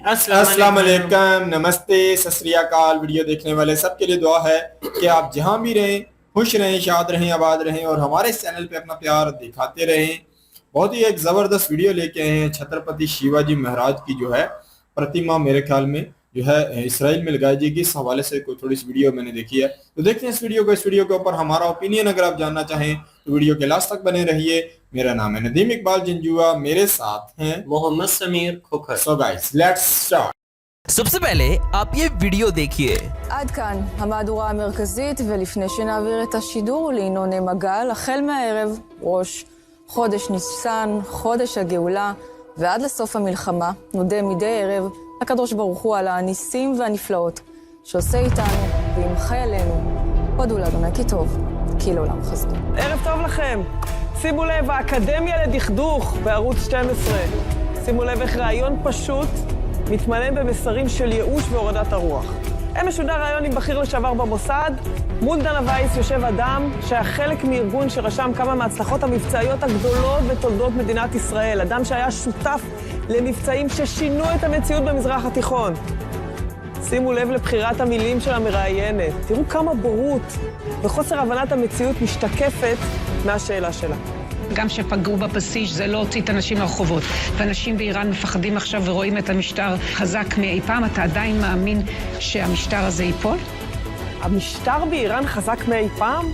अस्सलाम वालेकुम, नमस्ते, सत श्री अकाल। वीडियो देखने वाले सबके लिए दुआ है कि आप जहां भी रहें खुश रहें, शाद रहें, आबाद रहें और हमारे इस चैनल पे अपना प्यार दिखाते रहें। बहुत ही एक ज़बरदस्त वीडियो लेके आए हैं। छत्रपति शिवाजी महाराज की जो है प्रतिमा मेरे ख्याल में जो है इसराइल में लगाई जाएगी। इस हवाले से कोई थोड़ी सी वीडियो मैंने देखी है, तो देखते हैं इस वीडियो को। इस वीडियो के ऊपर हमारा ओपिनियन अगर आप जानना चाहें तो वीडियो के लास्ट तक बने रहिए। मेरा नाम है नदीम इकबाल जिंजुआ, मेरे साथ हैं Mohammad Sameer Khokhar. So guys let's start. सबसे पहले आप ये वीडियो देखिए। עד כאן המהדורה המרכזית, ולפני שנעביר את השידור לינון מגל, החל מהערב, ראש חודש ניסן, חודש הגאולה, ועד לסוף המלחמה, נודה מדי ערב לקדוש ברוך הוא על הניסים והנפלאות שעושה איתנו ועם חיילינו. הודו לה' כי טוב, כי לעולם חסדו. ערב טוב לכם. שימו לב, האקדמיה לדכדוך בערוץ 12. שימו לב איך רעיון פשוט מתמלא במסרים של ייאוש והורדת הרוח. משודר רעיון עם בכיר לשעבר במוסד. מול דנה וייס יושב אדם שהיה חלק מארגון שרשם כמה מההצלחות המבצעיות הגדולות בתולדות מדינת ישראל. אדם שהיה שותף למבצעים ששינו את המציאות במזרח התיכון. שימו לב לבחירת המילים של המראיינת. תראו כמה בורות וחוסר הבנת המציאות משתקפת מהשאלה שלה. גם שפגעו בפסיש זה לא הוציא את אנשים לרחובות. ואנשים באיראן מפחדים עכשיו ורואים את המשטר חזק מאי פעם. אתה עדיין מאמין שהמשטר הזה ייפול? המשטר באיראן חזק מאי פעם?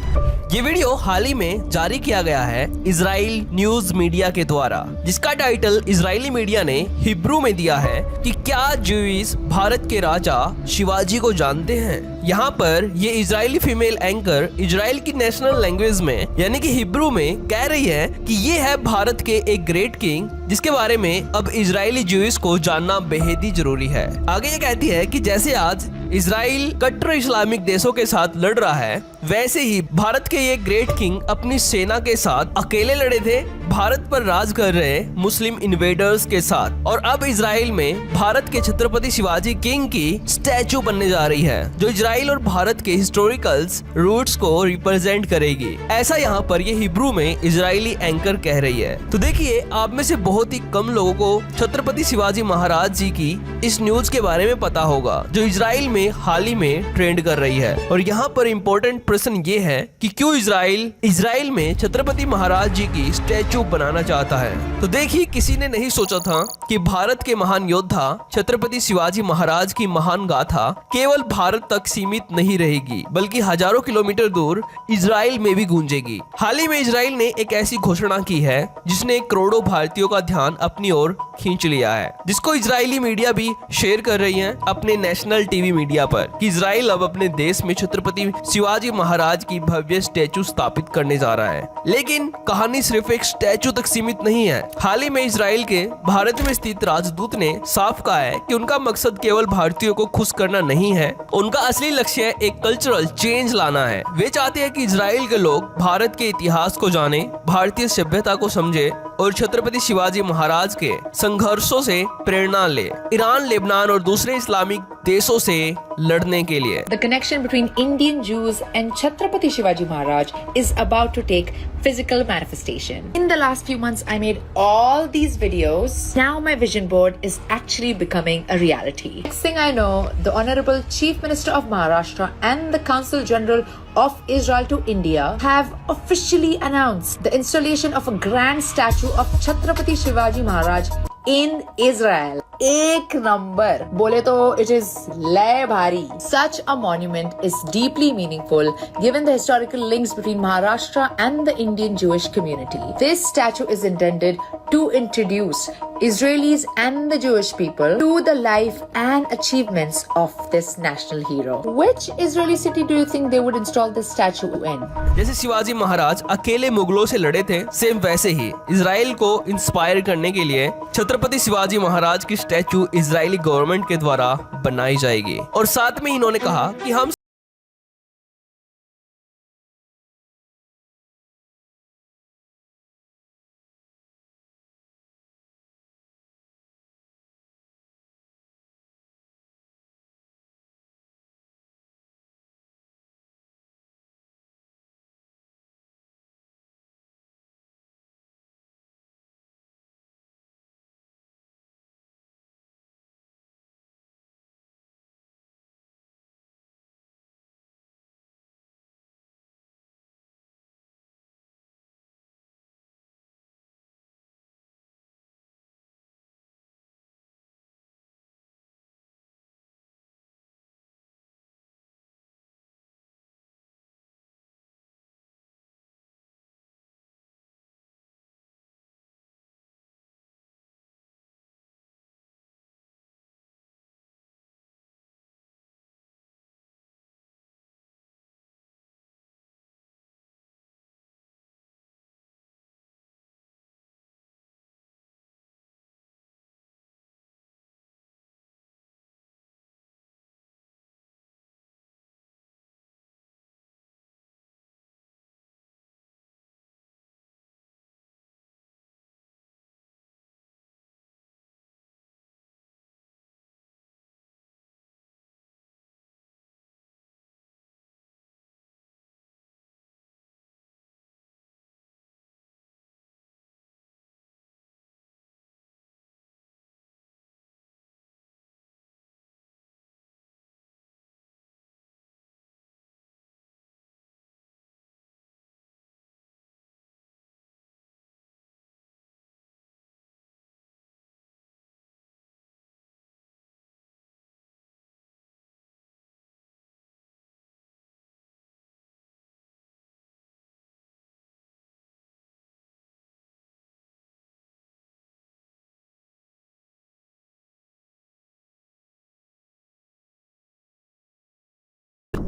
ये वीडियो हाल ही में जारी किया गया है इजराइल न्यूज मीडिया के द्वारा, जिसका टाइटल इजरायली मीडिया ने हिब्रू में दिया है कि क्या ज्यूइश भारत के राजा शिवाजी को जानते हैं। यहाँ पर ये इजरायली फीमेल एंकर इजराइल की नेशनल लैंग्वेज में यानी कि हिब्रू में कह रही है कि ये है भारत के एक ग्रेट किंग, जिसके बारे में अब इजरायली ज्यूइश को जानना बेहद ही जरूरी है। आगे ये कहती है कि जैसे आज इजराइल कट्टर इस्लामिक देशों के साथ लड़ रहा है, वैसे ही भारत के ये ग्रेट किंग अपनी सेना के साथ अकेले लड़े थे भारत पर राज कर रहे मुस्लिम इन्वेडर्स के साथ। और अब इजराइल में भारत के छत्रपति शिवाजी किंग की स्टैचू बनने जा रही है, जो इजराइल और भारत के हिस्टोरिकल्स रूट्स को रिप्रेजेंट करेगी। ऐसा यहाँ पर ये हिब्रू में इजरायली एंकर कह रही है। तो देखिए, आप में से बहुत ही कम लोगों को छत्रपति शिवाजी महाराज जी की इस न्यूज के बारे में पता होगा, जो इजराइल में हाल ही में ट्रेंड कर रही है। और यहाँ पर इम्पोर्टेंट प्रश्न ये है कि क्यों इजराइल में छत्रपति महाराज जी की स्टैचू बनाना चाहता है। तो देखिए, किसी ने नहीं सोचा था कि भारत के महान योद्धा छत्रपति शिवाजी महाराज की महान गाथा केवल भारत तक सीमित नहीं रहेगी, बल्कि हजारों किलोमीटर दूर इजराइल में भी गूंजेगी। हाल ही में इजराइल ने एक ऐसी घोषणा की है जिसने करोड़ों भारतीयों का ध्यान अपनी ओर खींच लिया है, जिसको इजरायली मीडिया भी शेयर कर रही है अपने नेशनल टीवी मीडिया पर, कि इजराइल अब अपने देश में छत्रपति शिवाजी महाराज की भव्य स्टैचू स्थापित करने जा रहा है। लेकिन कहानी सिर्फ एक स्टैचू तक सीमित नहीं है। हाल ही में इजराइल के भारत में स्थित राजदूत ने साफ कहा है कि उनका मकसद केवल भारतीयों को खुश करना नहीं है, उनका असली लक्ष्य एक कल्चरल चेंज लाना है। वे चाहते हैं कि इजराइल के लोग भारत के इतिहास को जाने, भारतीय सभ्यता को समझे और छत्रपति शिवाजी महाराज के संघर्षों से प्रेरणा ले, ईरान, लेबनान और दूसरे इस्लामिक देशों से लड़ने के लिए। The connection between Indian Jews and Chhatrapati Shivaji Maharaj is about to take physical manifestation. In the last few months, I made all these videos. Now my vision board is actually becoming a reality. Next thing I know, the Honorable Chief Minister of Maharashtra and the Consul General of Israel to India have officially announced the installation of a grand statue of Chhatrapati Shivaji Maharaj in Israel. एक number बोले तो it is लय भारी. Such a monument is deeply meaningful given the historical links between Maharashtra and the Indian Jewish community. This statue is intended to introduce Israelis and the Jewish people to the life and achievements of this national hero. Which Israeli city do you think they would install this statue in? जैसे शिवाजी महाराज अकेले मुगलों से लड़े थे, same वैसे ही Israel को inspire करने के लिए छत्रपति शिवाजी महाराज की स्टैचू इजरायली गवर्नमेंट के द्वारा बनाई जाएगी। और साथ में इन्होंने कहा कि हम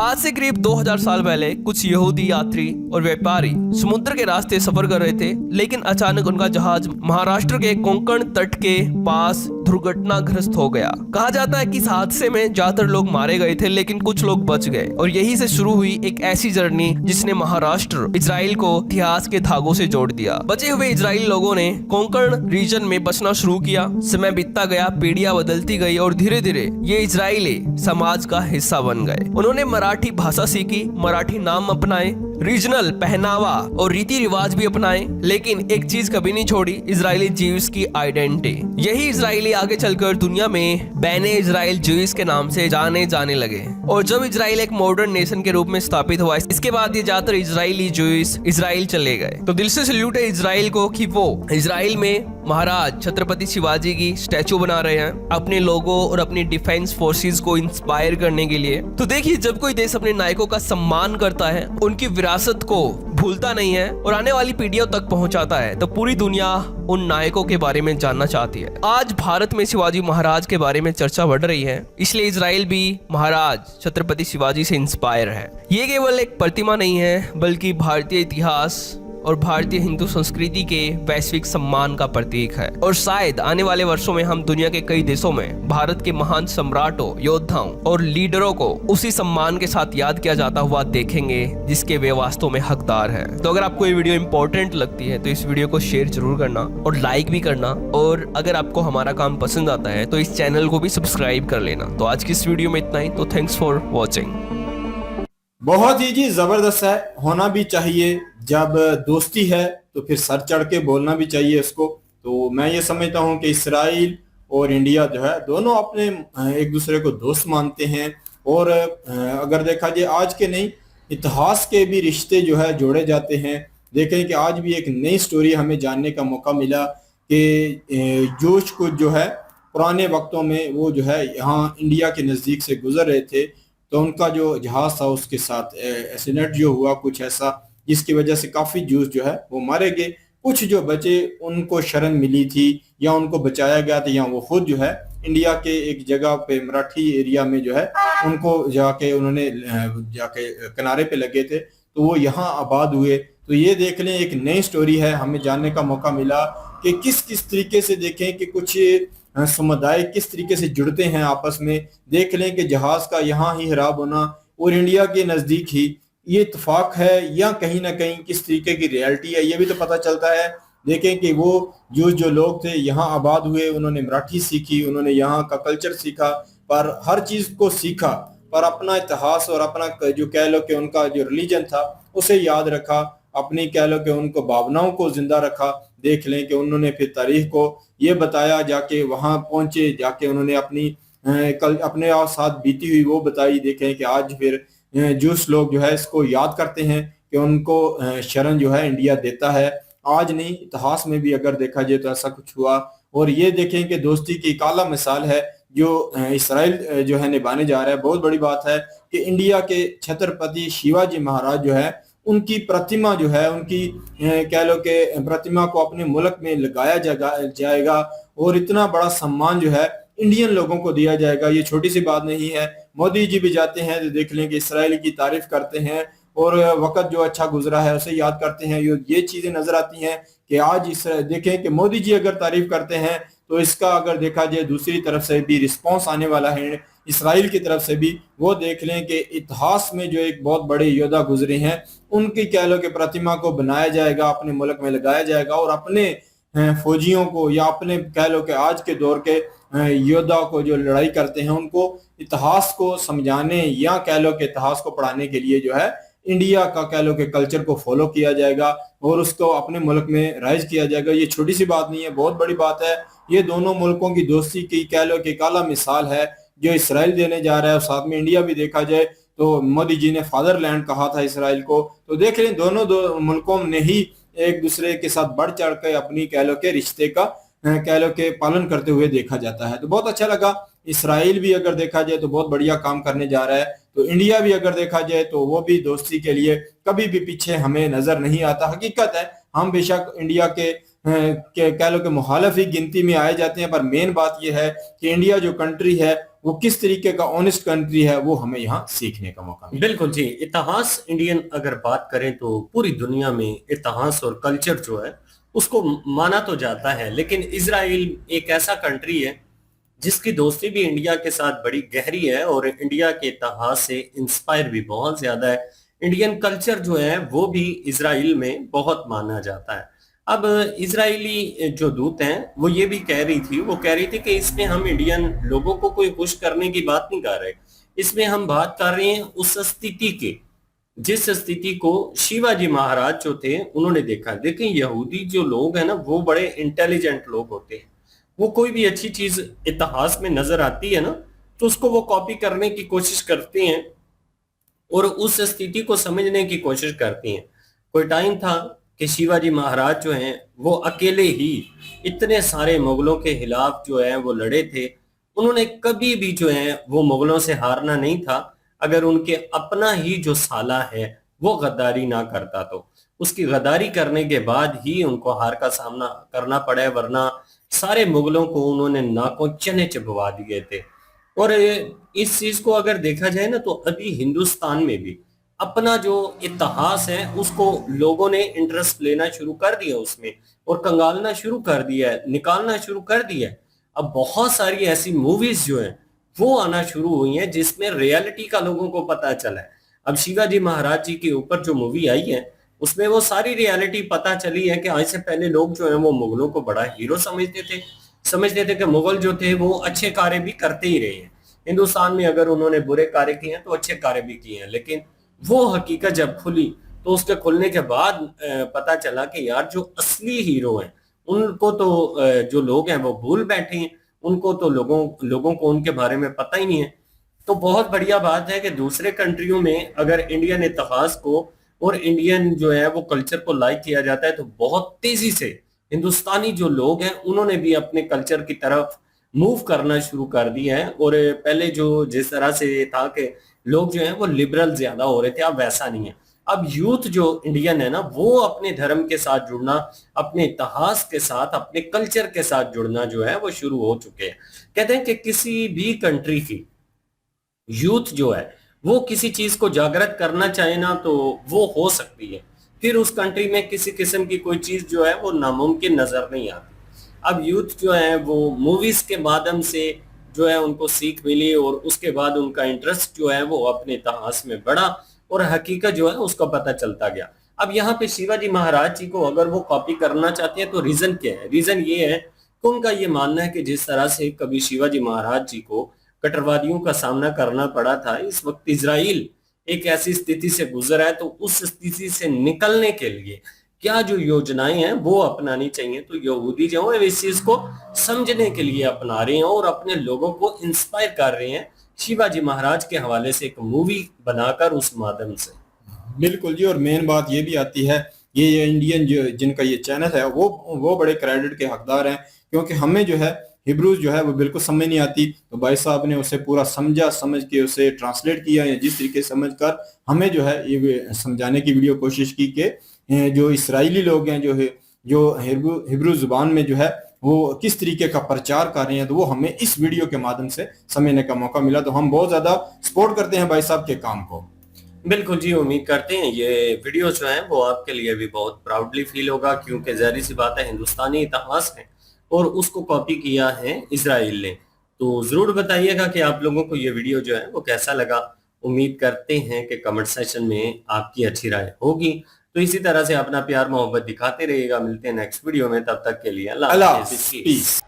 आज से करीब 2000 साल पहले कुछ यहूदी यात्री और व्यापारी समुद्र के रास्ते सफर कर रहे थे, लेकिन अचानक उनका जहाज महाराष्ट्र के कोंकण तट के पास दुर्घटनाग्रस्त हो गया। कहा जाता है कि इस हादसे में ज्यादातर लोग मारे गए थे, लेकिन कुछ लोग बच गए और यही से शुरू हुई एक ऐसी जर्नी जिसने महाराष्ट्र इजराइल को इतिहास के धागों से जोड़ दिया। बचे हुए इजरायली लोगों ने कोंकण रीजन में बसना शुरू किया। समय बीतता गया, पीढ़ियां बदलती गई और धीरे धीरे ये इजरायली समाज का हिस्सा बन गए। उन्होंने मराठी भाषा सीखी, मराठी नाम अपनाए, रीजनल पहनावा और रीति रिवाज भी अपनाए, लेकिन एक चीज कभी नहीं छोड़ी, इजरायली ज्यूज की आइडेंटिटी। यही इजरायली आगे चलकर दुनिया में बैने इजराइल ज्यूज के नाम से जाने जाने लगे। और जब इजराइल एक मॉडर्न नेशन के रूप में स्थापित हुआ, इसके बाद ये ज्यादातर इजरायली ज्यूज इजराइल चले गए। तो दिल से सल्यूट है इजराइल को कि वो इजराइल में महाराज छत्रपति शिवाजी की स्टैचू बना रहे हैं अपने लोगों और अपनी डिफेंस फोर्सेस को इंस्पायर करने के लिए। तो देखिए, जब कोई देश अपने नायकों का सम्मान करता है, उनकी विरासत को भूलता नहीं है और आने वाली पीढ़ियों तक पहुंचाता है, तो पूरी दुनिया उन नायकों के बारे में जानना चाहती है। आज भारत में शिवाजी महाराज के बारे में चर्चा बढ़ रही है, इसलिए इजराइल भी महाराज छत्रपति शिवाजी से इंस्पायर है। ये केवल एक प्रतिमा नहीं है, बल्कि भारतीय इतिहास और भारतीय हिंदू संस्कृति के वैश्विक सम्मान का प्रतीक है। और शायद आने वाले वर्षों में हम दुनिया के कई देशों में भारत के महान सम्राटों, योद्धाओं और लीडरों को उसी सम्मान के साथ याद किया जाता हुआ देखेंगे जिसके वे वास्तव में हकदार हैं। तो अगर आपको ये वीडियो इंपॉर्टेंट लगती है तो इस वीडियो को शेयर जरूर करना और लाइक भी करना, और अगर आपको हमारा काम पसंद आता है तो इस चैनल को भी सब्सक्राइब कर लेना। तो आज की इस वीडियो में इतना ही। तो थैंक्स फॉर वॉचिंग। बहुत ही जी जबरदस्त है, होना भी चाहिए। जब दोस्ती है तो फिर सर चढ़ के बोलना भी चाहिए उसको। तो मैं ये समझता हूँ कि इसराइल और इंडिया जो है दोनों अपने एक दूसरे को दोस्त मानते हैं, और अगर देखा जाए आज के नहीं, इतिहास के भी रिश्ते जो है जोड़े जाते हैं। देखें कि आज भी एक नई स्टोरी हमें जानने का मौका मिला कि जोश कुछ जो है पुराने वक्तों में वो जो है यहाँ इंडिया के नज़दीक से गुजर रहे थे, तो उनका जो जहाज था उसके साथ एक्सीडेंट जो हुआ कुछ ऐसा, जिसकी वजह से काफ़ी जूस जो है वो मारे गए। कुछ जो बचे उनको शरण मिली थी या उनको बचाया गया था, या वो खुद जो है इंडिया के एक जगह पे मराठी एरिया में जो है उनको जाके उन्होंने जाके किनारे पे लगे थे, तो वो यहाँ आबाद हुए। तो ये देख लें, एक नई स्टोरी है, हमें जानने का मौका मिला कि किस किस तरीके से देखें कि कुछ समुदाय किस तरीके से जुड़ते हैं आपस में। देख लें कि जहाज का यहाँ ही खराब होना और इंडिया के नज़दीक ही ये इत्तेफाक है या कहीं ना कहीं किस तरीके की रियलिटी है, ये भी तो पता चलता है। देखें कि वो जो लोग थे यहाँ आबाद हुए, उन्होंने मराठी सीखी, उन्होंने यहाँ का कल्चर सीखा, पर हर चीज़ को सीखा, पर अपना इतिहास और अपना जो कह लो कि उनका जो रिलीजन था उसे याद रखा, अपनी कह लो कि उनको भावनाओं को जिंदा रखा। देख लें कि उन्होंने फिर तारीख को ये बताया, जाके वहाँ पहुँचे, जाके उन्होंने अपने साथ बीती हुई वो बताई। देखें कि आज फिर जूस लोग जो है इसको याद करते हैं कि उनको शरण जो है इंडिया देता है। आज नहीं, इतिहास में भी अगर देखा जाए तो ऐसा कुछ हुआ। और ये देखें कि दोस्ती की एक आला मिसाल है जो इसराइल जो है निभाने जा रहा है। बहुत बड़ी बात है कि इंडिया के छत्रपति शिवाजी महाराज जो है उनकी प्रतिमा जो है, उनकी कह लो कि प्रतिमा को अपने मुल्क में लगाया जाएगा और इतना बड़ा सम्मान जो है इंडियन लोगों को दिया जाएगा। ये छोटी सी बात नहीं है। मोदी जी भी जाते हैं तो देख लें कि इसराइल की तारीफ करते हैं और वक्त जो अच्छा गुजरा है उसे याद करते हैं। ये चीजें नजर आती हैं कि आज देखें कि मोदी जी अगर तारीफ करते हैं तो इसका अगर देखा जाए दूसरी तरफ से भी रिस्पॉन्स आने वाला है इसराइल की तरफ से भी। वो देख लें कि इतिहास में जो एक बहुत बड़े योद्धा गुजरे हैं उनकी कह लो कि प्रतिमा को बनाया जाएगा, अपने मुल्क में लगाया जाएगा, और अपने फौजियों को या अपने कह लो कि आज के दौर के योद्धा को जो लड़ाई करते हैं उनको इतिहास को समझाने या कह लो कि इतिहास को पढ़ाने के लिए जो है इंडिया का कह लो कि कल्चर को फॉलो किया जाएगा और उसको अपने मुल्क में राइज किया जाएगा। ये छोटी सी बात नहीं है, बहुत बड़ी बात है। ये दोनों मुल्कों की दोस्ती की कह लो कि काला मिसाल है जो इसराइल देने जा रहा है, और साथ में इंडिया भी देखा जाए तो मोदी जी ने फादरलैंड कहा था इसराइल को। तो देख लें दोनों मुल्कों ने ही एक दूसरे के साथ बढ़ चढ़ कर अपनी कह लो के रिश्ते का कह लो के पालन करते हुए देखा जाता है। तो बहुत अच्छा लगा। इसराइल भी अगर देखा जाए तो बहुत बढ़िया काम करने जा रहा है, तो इंडिया भी अगर देखा जाए तो वो भी दोस्ती के लिए कभी भी पीछे हमें नजर नहीं आता। हकीकत है हम बेशक इंडिया के कह लो कि मुखालफ ही गिनती में आए जाते हैं, पर मेन बात यह है कि इंडिया जो कंट्री है वो किस तरीके का ऑनेस्ट कंट्री है, वो हमें यहाँ सीखने का मौका मिला। बिल्कुल जी। इतिहास इंडियन अगर बात करें तो पूरी दुनिया में इतिहास और कल्चर जो है उसको माना तो जाता है, लेकिन इजराइल एक ऐसा कंट्री है जिसकी दोस्ती भी इंडिया के साथ बड़ी गहरी है और इंडिया के इतिहास से इंस्पायर भी बहुत ज्यादा है। इंडियन कल्चर जो है वो भी इजराइल में बहुत माना जाता है। अब इजरायली जो दूत हैं वो ये भी कह रही थी कि इसमें हम इंडियन लोगों को कोई खुश करने की बात नहीं कर रहे, इसमें हम बात कर रहे हैं उस स्थिति के जिस स्थिति को शिवाजी महाराज जो थे उन्होंने देखा। देखें, यहूदी जो लोग हैं ना वो बड़े इंटेलिजेंट लोग होते हैं। वो कोई भी अच्छी चीज इतिहास में नजर आती है ना तो उसको वो कॉपी करने की कोशिश करते हैं और उस स्थिति को समझने की कोशिश करते हैं। कोई टाइम था कि शिवाजी महाराज जो हैं वो अकेले ही इतने सारे मुगलों के खिलाफ जो है वो लड़े थे। उन्होंने कभी भी जो है वो मुगलों से हारना नहीं था अगर उनके अपना ही जो साला है वो गद्दारी ना करता तो। उसकी गद्दारी करने के बाद ही उनको हार का सामना करना पड़ा, वरना सारे मुगलों को उन्होंने नाकों चने चबवा दिए थे। और इस चीज को अगर देखा जाए ना तो अभी हिंदुस्तान में भी अपना जो इतिहास है उसको लोगों ने इंटरेस्ट लेना शुरू कर दिया उसमें और कंगालना शुरू कर दिया है, निकालना शुरू कर दिया है। अब बहुत सारी ऐसी मूवीज जो हैं वो आना शुरू हुई हैं जिसमें रियलिटी का लोगों को पता चला है। अब शिवाजी महाराज जी के ऊपर जो मूवी आई है उसमें वो सारी रियलिटी पता चली है कि आज से पहले लोग जो है वो मुगलों को बड़ा हीरो समझते थे कि मुगल जो थे वो अच्छे कार्य भी करते ही रहे हैं। हिंदुस्तान में अगर उन्होंने बुरे कार्य किए हैं तो अच्छे कार्य भी किए हैं, लेकिन वो हकीकत जब खुली तो उसके खुलने के बाद पता चला कि यार जो असली हीरो हैं उनको तो जो लोग हैं वो भूल बैठे हैं, उनको तो लोगों को उनके बारे में पता ही नहीं है। तो बहुत बढ़िया बात है कि दूसरे कंट्रियों में अगर इंडियन इतिहास को और इंडियन जो है वो कल्चर को लाइक किया जाता है तो बहुत तेजी से हिंदुस्तानी जो लोग हैं उन्होंने भी अपने कल्चर की तरफ मूव करना शुरू कर दिया है। और पहले जो जिस तरह से था कि लोग जो हैं वो लिबरल ज्यादा हो रहे थे, अब वैसा नहीं है। अब यूथ जो इंडियन है ना वो अपने धर्म के साथ जुड़ना, अपने इतिहास के साथ, अपने कल्चर के साथ जुड़ना जो है वो शुरू हो चुके हैं। कहते हैं कि किसी भी कंट्री की यूथ जो है वो किसी चीज को जागृत करना चाहे ना तो वो हो सकती है, फिर उस कंट्री में किसी किस्म की कोई चीज जो है वो नामुमकिन नजर नहीं आती। अब यूथ जो है वो मूवीज के माध्यम से जो है उनको सीख मिली और उसके बाद उनका इंटरेस्ट जो है वो अपने इतिहास में बढ़ा और हकीकत जो है उसका पता चलता गया। अब यहाँ पे शिवाजी महाराज जी को अगर वो कॉपी करना चाहते हैं तो रीजन क्या है? रीजन ये है कि उनका ये मानना है कि जिस तरह से कभी शिवाजी महाराज जी को कट्टरवादियों का सामना करना पड़ा था, इस वक्त इजराइल एक ऐसी स्थिति से गुजरा है, तो उस स्थिति से निकलने के लिए क्या जो योजनाएं हैं वो अपनानी चाहिए। तो यहूदी जो है इस चीज को समझने के लिए अपना रहे हैं और अपने लोगों को इंस्पायर कर रहे हैं शिवाजी महाराज के हवाले से एक मूवी बनाकर उस माध्यम से। बिल्कुल जी। और मेन बात ये भी आती है, ये इंडियन जो जिनका ये चैनल है वो बड़े क्रेडिट के हकदार हैं, क्योंकि हमें जो है हिब्रूज जो है वो बिल्कुल समझ नहीं आती, तो भाई साहब ने उसे पूरा समझ के उसे ट्रांसलेट किया, या जिस तरीके से समझकर हमें जो है ये समझाने की वीडियो कोशिश की कि जो इस्राएली लोग हैं जो हिब्रू जुबान में जो है वो किस तरीके का प्रचार कर रहे हैं, तो वो हमें इस वीडियो के माध्यम से समझने का मौका मिला। तो हम बहुत ज्यादा सपोर्ट करते हैं भाई साहब के काम को। बिल्कुल जी, उम्मीद करते हैं ये वीडियो जो है वो आपके लिए भी बहुत प्राउडली फील होगा, क्योंकि जाहिर सी बात है हिंदुस्तानी इतिहास है और उसको कॉपी किया है इजराइल ने। तो जरूर बताइएगा कि आप लोगों को ये वीडियो जो है वो कैसा लगा। उम्मीद करते हैं कि कमेंट सेक्शन में आपकी अच्छी राय होगी। तो इसी तरह से अपना प्यार मोहब्बत दिखाते रहिएगा। मिलते हैं नेक्स्ट वीडियो में, तब तक के लिए अल्लाह हाफिज़।